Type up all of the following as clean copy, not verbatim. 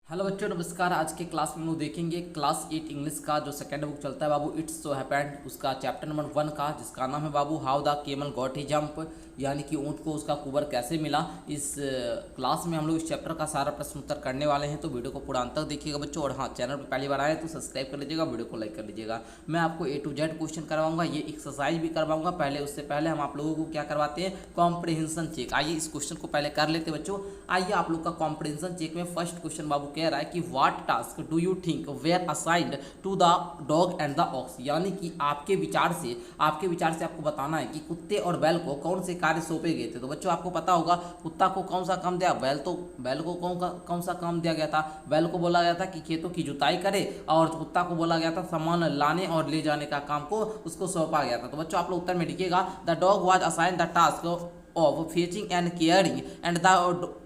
Hello बच्चों, नमस्कार। आज के क्लास में हम लोग देखेंगे क्लास 8 इंग्लिश का जो सेकंड बुक चलता है बाबू, इट्स सो हैपेंड, उसका चैप्टर नंबर 1 का, जिसका नाम है बाबू how the camel got he jump, यानी कि ऊँट को उसका कुबर कैसे मिला। इस क्लास में हम लोग इस चैप्टर का सारा प्रश्न उत्तर करने वाले हैं, तो वीडियो को पूरा अंत तक देखिएगा बच्चों। और हाँ, चैनल पर पहली बार आए तो सब्सक्राइब कर लीजिएगा, वीडियो को लाइक कर लीजिएगा। मैं आपको A to Z क्वेश्चन करवाऊंगा, ये एक्सरसाइज भी करवाऊंगा। पहले उससे पहले हम आप लोगों को क्या करवाते हैं, कॉम्प्रिहेंशन चेक। आइए इस क्वेश्चन को पहले कर लेते हैं बच्चों। आइए आप लोग का कॉम्प्रिहेंशन चेक में फर्स्ट क्वेश्चन बाबू कह रहा है कि what task do you think were assigned to the dog and the ox, यानी कि आपके विचार से आपको बताना है कि कुत्ते और बैल को कौन से कार्य सौंपे गए थे। तो बच्चों आपको पता होगा कुत्ता को कौन सा काम दिया, बैल को कौन सा काम दिया गया था। बैल को बोला गया था कि खेतों की जुताई करे, और कुत्ता को बोला गया था सामान लाने और ले जाने का काम को उसको सौंपा गया था। तो बच्चों आप लोग उत्तर में लिखिएगा the dog was assign the task of fetching and caring and the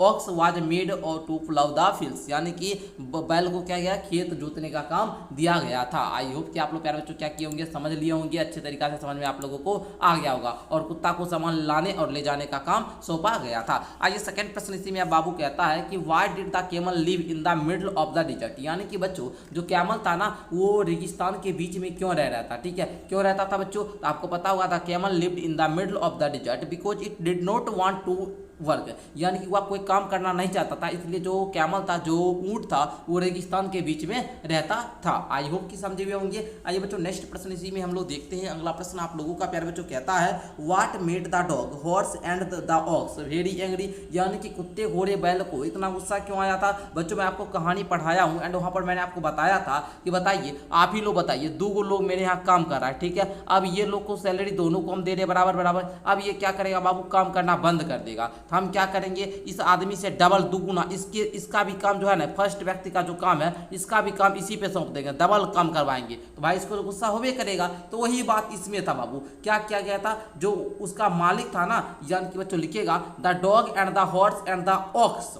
ox was made to plough the fields, यानी कि बैल को क्या गया, खेत जोतने का काम दिया गया था। आई होप कि आप लोग प्यारे बच्चों क्या किए होंगे, समझ लिए होंगे, अच्छे तरीका से समझ में आप लोगों को आ गया होगा। और कुत्ता को सामान लाने और ले जाने का काम सौंपा गया था। आइए सेकंड प्रश्न इसी में बाबू कहता है कि why did the camel live in the middle of the dessert, यानी कि बच्चों जो कैमल था ना वो रेगिस्तान के बीच में क्यों रह रहा था। ठीक है, क्यों रहता था बच्चों, तो आपको पता होगा the camel lived in the middle of the desert because it did not want to work, यानी कि वह कोई काम करना नहीं चाहता था, इसलिए जो कैमल था, जो ऊंट था, वो रेगिस्तान के बीच में रहता था। आई होप कि समझे हुए होंगे। आइए बच्चों नेक्स्ट प्रश्न इसी में हम लोग देखते हैं। अगला प्रश्न आप लोगों का प्यारे बच्चों कहता है what made the dog horse and the aux very angry, यानी कि कुत्ते घोड़े बैल को इतना गुस्सा क्यों आया था। बच्चों मैं आपको कहानी पढ़ाया हूँ एंड वहाँ पर मैंने आपको बताया था कि बताइए, आप ही लोग बताइए, दो लोग मेरे यहाँ काम कर रहा है। ठीक है, अब ये लोग को सैलरी दोनों को हम दे रहे बराबर बराबर। अब ये क्या करेगा बाबू, काम करना बंद कर देगा। हम क्या करेंगे, इस आदमी से डबल दुगुना इसका भी काम जो है ना, फर्स्ट व्यक्ति का जो काम है इसका भी काम इसी पे सौंप देंगे, डबल काम करवाएंगे। तो भाई इसको गुस्सा होबे करेगा। तो वही बात इसमें था बाबू, क्या किया गया था, जो उसका मालिक था ना, यानी कि बच्चों लिखेगा the dog and the horse and the ox.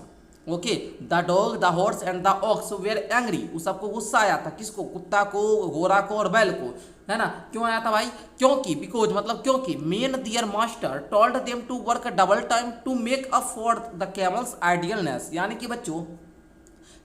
Okay, the dog the horse and the ox were angry, उस सबको गुस्सा आया था। किसको, कुत्ता को, घोड़ा को और बैल को, है ना। क्यों आया था भाई, क्योंकि बिकॉज मतलब क्योंकि men their master told them to work double time to make up for the camel's idleness, यानी कि बच्चों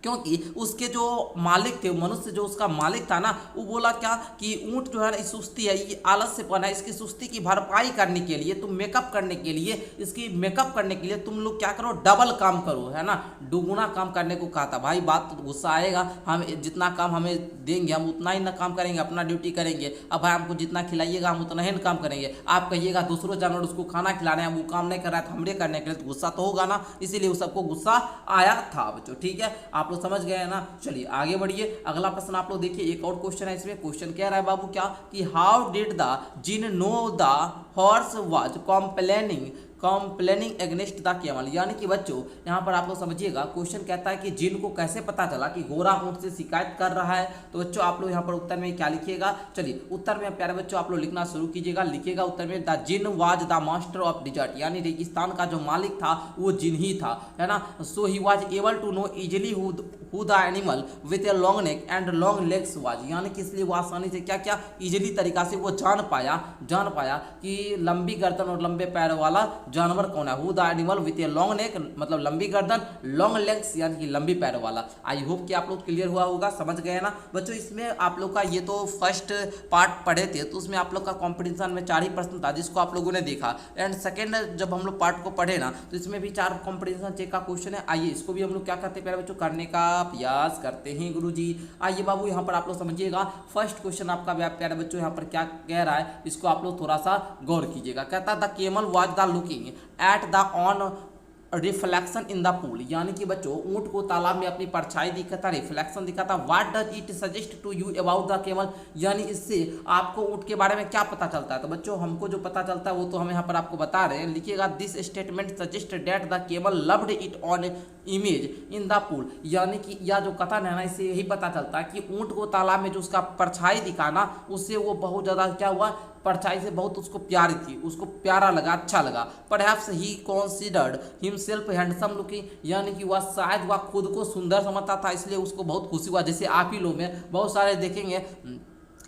क्योंकि उसके जो मालिक थे, मनुष्य जो उसका मालिक था ना, वो बोला क्या कि ऊंट जो है ना सुस्ती है, ये आलस्यपन है, इसकी सुस्ती की भरपाई करने के लिए, तुम मेकअप करने के लिए, इसकी मेकअप करने के लिए तुम लोग क्या करो, डबल काम करो, है ना, दुगुना काम करने को कहा था। भाई बात तो गुस्सा आएगा, हम जितना काम हमें देंगे हम उतना ही ना काम करेंगे, अपना ड्यूटी करेंगे। अब भाई हमको जितना खिलाइएगा हम उतना ही ना काम करेंगे। आप कहिएगा दूसरों जानवर उसको खाना खिलाने हैं, वो काम नहीं कर रहा है तो हमरे करने के लिए, तो गुस्सा तो होगा ना, इसीलिए वो सबको गुस्सा आया था बच्चों। ठीक है, आप लोग समझ गए हैं ना। चलिए आगे बढ़िए। अगला प्रश्न आप लोग देखिए, एक और क्वेश्चन है इसमें। क्वेश्चन कह रहा है बाबू क्या कि how did the jinn know the horse was complaining against the camel, यानी कि बच्चों यहाँ पर आप लोग समझिएगा, क्वेश्चन कहता है कि जिन को कैसे पता चला कि घोड़ा ऊंट से शिकायत कर रहा है। तो बच्चों आप लोग यहाँ पर उत्तर में क्या लिखिएगा, चलिए उत्तर में प्यारे बच्चों आप लोग लिखना शुरू कीजिएगा। लिखिएगा उत्तर में the jinn was the master of desert, यानी रेगिस्तान का जो मालिक था वो जिन ही था, है ना। So he was able to know easily who the animal with a long neck and long legs was, यानी कि इसलिए वो आसानी से क्या क्या इजिली तरीका से वो जान पाया कि लंबी गर्दन और लंबे पैर वाला जानवर कौन है। Who the animal with a long नेक, मतलब लंबी गर्दन, लॉन्ग लेग्स यानी कि लंबी पैरों वाला। आई होप कि आप लोग क्लियर हुआ होगा, समझ गए ना बच्चों। इसमें आप लोग का ये तो फर्स्ट पार्ट पढ़े थे, तो उसमें आप लोग का कॉम्पिटिशन में 4 ही प्रश्न था जिसको आप लोगों ने देखा। एंड सेकेंड जब हम लोग पार्ट को पढ़े ना, तो इसमें भी 4 कॉम्पिटिशन चेक का क्वेश्चन है। आइए इसको भी हम लोग क्या करते हैं प्यारे बच्चों, करने का प्रयास करते हैं गुरुजी। आइए बाबू यहाँ पर आप लोग समझिएगा, फर्स्ट क्वेश्चन आपका प्यारे बच्चों यहाँ पर क्या कह रहा है, इसको आप लोग थोड़ा सा गौर कीजिएगा। कहता the camel was the looking at the on reflection in the pool, यानी कि बच्चों ऊंट को तालाब में अपनी परछाई दिखा था, रिफ्लेक्शन दिखा था। What does it suggest to you about the camel, यानी इससे आपको ऊंट के बारे में क्या पता चलता है। तो बच्चों हमको जो पता चलता है वो तो हम यहाँ पर आपको बता रहे हैं। लिखिएगा this statement suggest that the camel loved it on image in the pool, यानी कि यह जो कथन है ना, इससे यही पता चलता है कि ऊंट को तालाब में जो उसका परछाई दिखा ना, उससे वो बहुत ज़्यादा क्या हुआ, परछाई से बहुत उसको प्यारी थी, उसको प्यारा लगा, अच्छा लगा। परहैप्स ही कॉन्सिडर्ड हिमसेल्फ हैंडसम लुकिंग, यानी कि वह शायद वह खुद को सुंदर समझता था, इसलिए उसको बहुत खुशी हुआ। जैसे आप ही लोग में बहुत सारे देखेंगे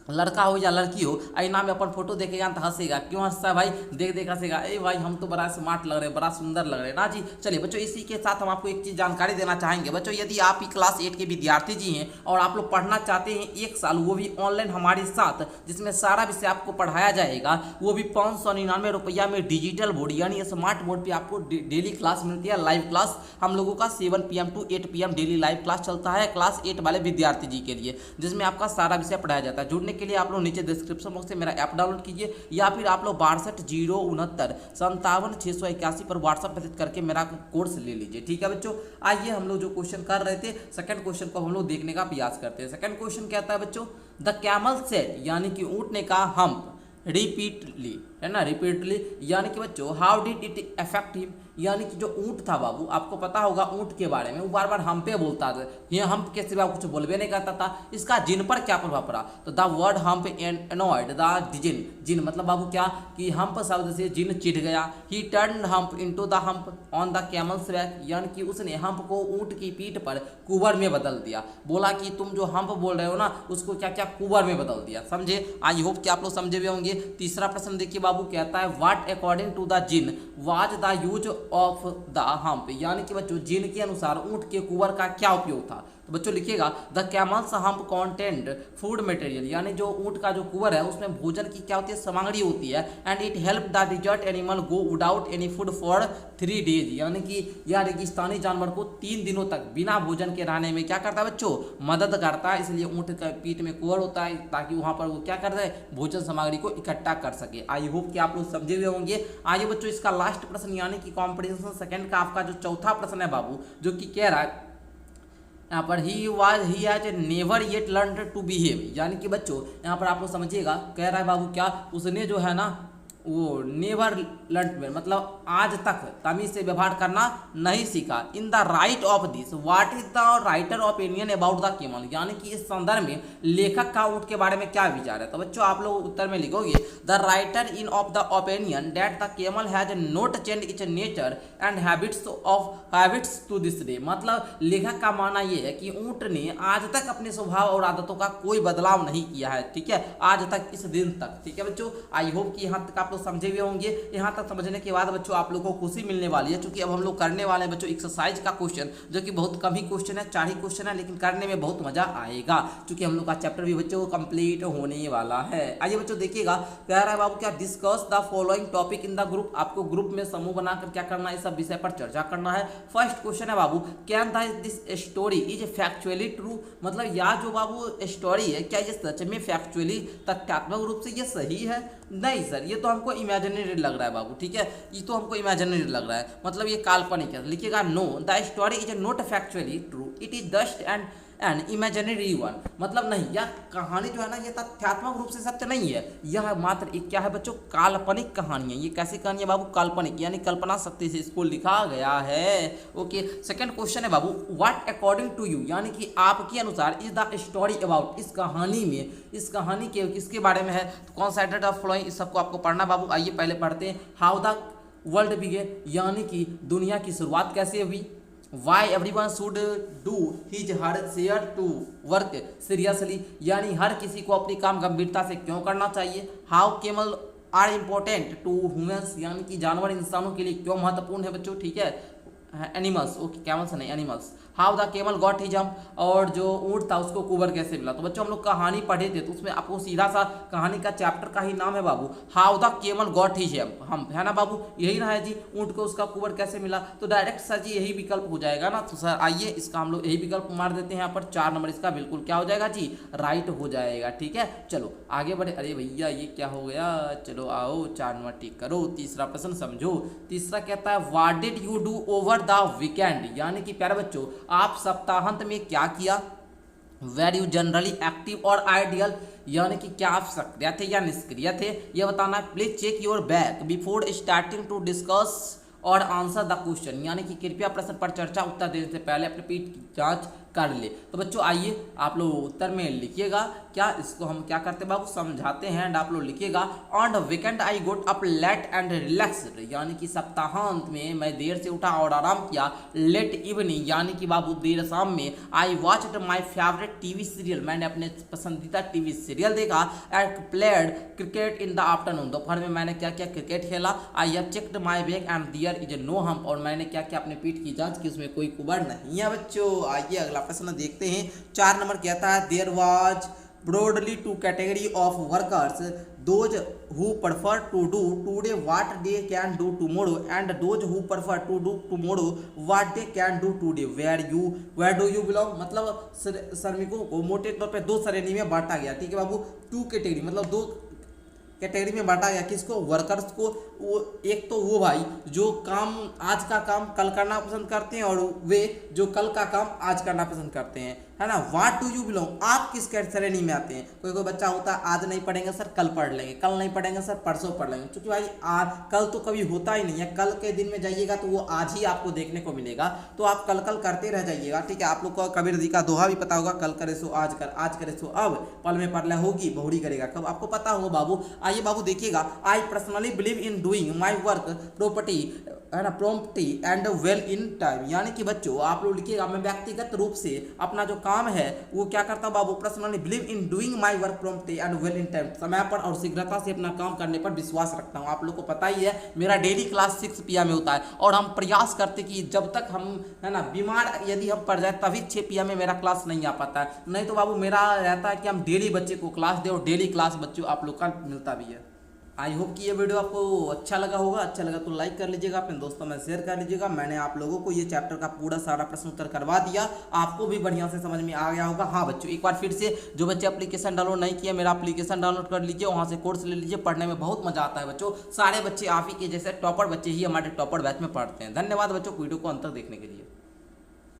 लड़का हो या लड़की हो, आईना में अपन फोटो देखेगा तो हंसेगा। क्यों हंसता है भाई? देख देख हंसेगा, ए भाई हम तो बड़ा स्मार्ट लग रहे हैं, बड़ा सुंदर लग रहे हैं ना जी। चलिए बच्चों, इसी के साथ हम आपको एक चीज़ जानकारी देना चाहेंगे बच्चों, यदि आप ही क्लास 8 के विद्यार्थी जी हैं और आप लोग पढ़ना चाहते हैं 1 साल, वो भी ऑनलाइन हमारे साथ, जिसमें सारा विषय आपको पढ़ाया जाएगा, वो भी 599 रुपया में डिजिटल बोर्ड यानी स्मार्ट बोर्ड पर आपको डेली क्लास मिलती है, लाइव क्लास हम लोगों का 7 PM to 8 PM daily live class चलता है क्लास 8 वाले विद्यार्थी जी के लिए, जिसमें आपका सारा विषय पढ़ाया जाता है। जुड़ने के लिए आप लोग नीचे डिस्क्रिप्शन बॉक्स से मेरा ऐप डाउनलोड कीजिए या फिर आप लोग 6209575681 पर व्हाट्सएप मैसेज करके मेरा कोर्स ले लीजिए। ठीक है बच्चों, आइए हम लोग जो क्वेश्चन कर रहे थे सेकंड क्वेश्चन को हम लोग देखने का प्रयास करते हैं। सेकंड क्वेश्चन कहता है बच्चों, द कैमल सेड यानी कि ऊंट ने कहा हम्प रिपीटली, है ना, रिपीटली यानी कि बच्चों how did it affect him, यानी कि जो ऊंट था बाबू, आपको पता होगा ऊंट के बारे में, वो बार बार हम पे बोलता था, ये हम के सिवा कुछ बोलबे नहीं करता था, इसका जिन पर क्या प्रभाव पड़ा? तो the word hump annoyed the djinn, djinn मतलब बाबू क्या कि हम्प शब्द से जिन चिढ़ गया। He turn hump into the hump on the camel's back, यानी कि उसने हम्प को ऊंट की पीठ पर कुबर में बदल दिया। बोला कि तुम जो हम्प बोल रहे हो ना, उसको क्या क्या कुबर में बदल दिया। समझे? आई होप कि आप लोग समझे भी होंगे। तीसरा प्रश्न देखिए बाबू, कहता है what according to the jinn was the use of the hump, यानी कि बच्चों जिन के अनुसार ऊंट के कुबर का क्या उपयोग था? तो बच्चों लिखिएगा the camel's hump content food material, यानी जो ऊंट का जो कुबर है उसमें भोजन की क्या होती है? सामग्री होती है। And it help the dessert animal go without any food for 3 days, यानी कि यह रेगिस्तानी जानवर को 3 दिनों तक बिना भोजन के रहने में क्या करता है बच्चों? मदद करता है। इसलिए ऊंट के पीठ में कुबर होता है ताकि वहां पर वो क्या कर रहे हैं? भोजन सामग्री को इकट्ठा कर सके। आई होप कि आप लोग समझे हुए होंगे। आइए बच्चों, इसका लास्ट प्रश्न यानी कि कॉम्प्रिहेंशन सेकंड का आपका जो चौथा प्रश्न है बाबू, जो कि कह रहा है यहाँ पर he has never yet learn to behave, यानी कि बच्चों यहाँ पर आप लोग समझिएगा, कह रहा है बाबू क्या उसने जो है ना वो नेवर लर्न मतलब आज तक तमीज से व्यवहार करना नहीं सीखा। In the right of this what is the writer opinion about the camel, यानी कि इस संदर्भ में लेखक का ऊंट के बारे में क्या विचार है? तो बच्चों आप लोग उत्तर में लिखोगे the writer in of the opinion that the camel has not change its nature and habits to this day, मतलब लेखक का मानना यह है कि ऊंट ने आज तक अपने स्वभाव और आदतों का कोई बदलाव नहीं किया है। ठीक है, आज तक, इस दिन तक। ठीक है बच्चों, आई होप कि यहाँ तक आप लोग समझे हुए होंगे। यहाँ तक समझने के बाद बच्चों आप लोगों को खुशी मिलने वाली है, क्योंकि अब हम लोग करने वाले हैं बच्चों एक्सरसाइज का क्वेश्चन, जो कि बहुत कम ही क्वेश्चन है, 4 ही क्वेश्चन है, लेकिन करने में बहुत मजा आएगा, क्योंकि हम लोग का चैप्टर भी बच्चों कंप्लीट होने वाला है। आइए बच्चों देखिएगा, कह रहा है बाबू क्या discuss the following topic in the group, आपको ग्रुप में समूह बनाकर क्या करना है? इस सब विषय पर चर्चा करना है। फर्स्ट क्वेश्चन है बाबू, can this story is factually true, मतलब यह जो बाबू स्टोरी है क्या ये सच में फैक्चुअली तथ्यात्मक रूप से ये सही है? नहीं सर, ये तो हमको इमेजिनरी लग रहा है बाबू। ठीक है, ये तो हमको इमेजिनरी लग रहा है, मतलब ये काल्पनिक है। लिखिएगा know the story is not factually true, it is just and imaginary one, मतलब नहीं, यह कहानी जो है ना ये तथ्यात्मक रूप से सत्य नहीं है, यह मात्र एक क्या है बच्चों? काल्पनिक कहानी है। ये कैसी कहानी है बाबू? काल्पनिक, यानी कल्पना शक्ति से इसको लिखा गया है। ओके, सेकंड क्वेश्चन है बाबू, व्हाट अकॉर्डिंग टू यू, यानी कि आपके अनुसार इज द स्टोरी अबाउट, इस कहानी में, इस कहानी के किसके बारे में है? तो कौन सा द फॉलोइंग, इस सबको आपको पढ़ना बाबू। आइए पहले पढ़ते हैं, हाउ द वर्ल्ड बिगेन, यानी कि दुनिया की शुरुआत कैसे हुई? Why everyone should do his her share to work seriously, यानी हर किसी को अपनी काम गंभीरता से क्यों करना चाहिए? How camel are important to humans, यानी कि जानवर इंसानों के लिए क्यों महत्वपूर्ण है बच्चों? ठीक है, एनिमल्स, ओके कैमल्स नहीं animals. How the camel got his jump, और जो ऊंट था उसको कुबर कैसे मिला? तो बच्चों हम लोग कहानी पढ़े थे, तो उसमें आपको सीधा सा कहानी का चैप्टर का ही नाम है बाबू, how the camel got his jump, हम है ना बाबू, यही ना है जी, ऊंट को उसका कुबर कैसे मिला? तो डायरेक्ट सर जी यही विकल्प हो जाएगा ना। तो सर आइए इसका हम लोग यही विकल्प मार देते हैं यहाँ पर, 4 नंबर इसका बिल्कुल क्या हो जाएगा जी? राइट हो जाएगा। ठीक है, चलो आगे बढ़े। अरे भैया ये क्या हो गया? चलो आओ 4 नंबर टिक करो। तीसरा प्रश्न समझो। तीसरा कहता है what did you do over the weekend, यानी कि प्यारे बच्चों आप सप्ताहांत में क्या किया? वेर यू जनरली एक्टिव और आइडियल, यानी कि क्या आप सक्रिय थे या निष्क्रिय थे, यह बताना है। Please check your back before starting to discuss और आंसर द क्वेश्चन, यानी कि कृपया प्रश्न पर चर्चा उत्तर देने से पहले अपने पीठ की जांच कर ले। तो बच्चों आइए आप लोग उत्तर में लिखिएगा, क्या इसको हम क्या करते हैं बाबू समझाते हैं। एंड आप लोग लिखिएगा on the weekend I got up late and relaxed, यानी कि सप्ताहांत में मैं देर से उठा और आराम किया। लेट इवनिंग यानी कि बाबू देर शाम में I watched my favourite TV serial, मैंने अपने पसंदीदा टीवी सीरियल देखा। And played cricket in the afternoon, दोपहर में मैंने क्या किया क्रिकेट खेला। I have checked my back and there is no hump, और मैंने क्या किया अपने पीठ की जांच की, उसमें कोई कुबड़ नहीं है बच्चों। आइए अगला प्रश्न देखते हैं। 4 नंबर कहता है there was broadly two category of workers, those who prefer to do today what they can do tomorrow and those who prefer to do tomorrow what they can do today, where do you belong, मतलब श्रमिकों को मोटे तौर पे 2 श्रेणी में बांटा गया। ठीक है बाबू, 2 कैटेगरी मतलब 2 कैटेगरी में बांटा गया। किसको? वर्कर्स को। वो एक तो वो भाई जो काम आज का काम कल करना पसंद करते हैं, और वे जो कल का काम आज करना पसंद करते हैं, है ना। व्हाट डू यू बिलोंग, आप किस श्रेणी में आते हैं। कोई कोई बच्चा होता है आज नहीं पढ़ेंगे सर कल पढ़ लेंगे, कल नहीं पढ़ेंगे सर परसों पढ़ लेंगे, क्योंकि भाई आज कल तो कभी होता ही नहीं है। कल के दिन में जाइएगा तो वो आज ही आपको देखने को मिलेगा, तो आप कल कल करते रह जाइएगा। ठीक है, आप लोग को कबीर जी का दोहा भी पता होगा, कल करे सो आज कर, आज करे सो अब, पल में परले होगी बहुड़ी करेगा कब, आपको पता होगा बाबू। आइए बाबू देखिएगा, I personally believe in doing my work property, है ना, प्रॉम्प्टी एंड वेल इन टाइम, यानी कि बच्चों आप लोग लिखिएगा मैं व्यक्तिगत रूप से अपना जो काम है वो क्या करता हूँ बाबू, personally believe in doing my work promptly and well in time, समय पर और शीघ्रता से अपना काम करने पर विश्वास रखता हूँ। आप लोग को पता ही है मेरा डेली क्लास 6 PM में होता है, और हम प्रयास करते कि जब तक हम, है ना, बीमार यदि हम पड़ जाए तभी 6 PM में मेरा क्लास नहीं आ पाता है। नहीं तो बाबू मेरा रहता है कि हम डेली बच्चे को क्लास दें, और डेली क्लास बच्चों आप लोग का मिलता भी है। आई होप कि ये वीडियो आपको अच्छा लगा होगा। अच्छा लगा तो लाइक कर लीजिएगा, अपने दोस्तों में शेयर कर लीजिएगा। मैंने आप लोगों को ये चैप्टर का पूरा सारा प्रश्न उत्तर करवा दिया, आपको भी बढ़िया से समझ में आ गया होगा। हाँ बच्चों, एक बार फिर से जो बच्चे एप्लीकेशन डाउनलोड नहीं किए, मेरा एप्लीकेशन डाउनलोड कर लीजिए, वहाँ से कोर्स ले लीजिए, पढ़ने में बहुत मजा आता है बच्चों। सारे बच्चे आप ही के जैसे टॉपर बच्चे ही हमारे टॉपर बैच में पढ़ते हैं। धन्यवाद बच्चों वीडियो को अंत तक देखने के लिए।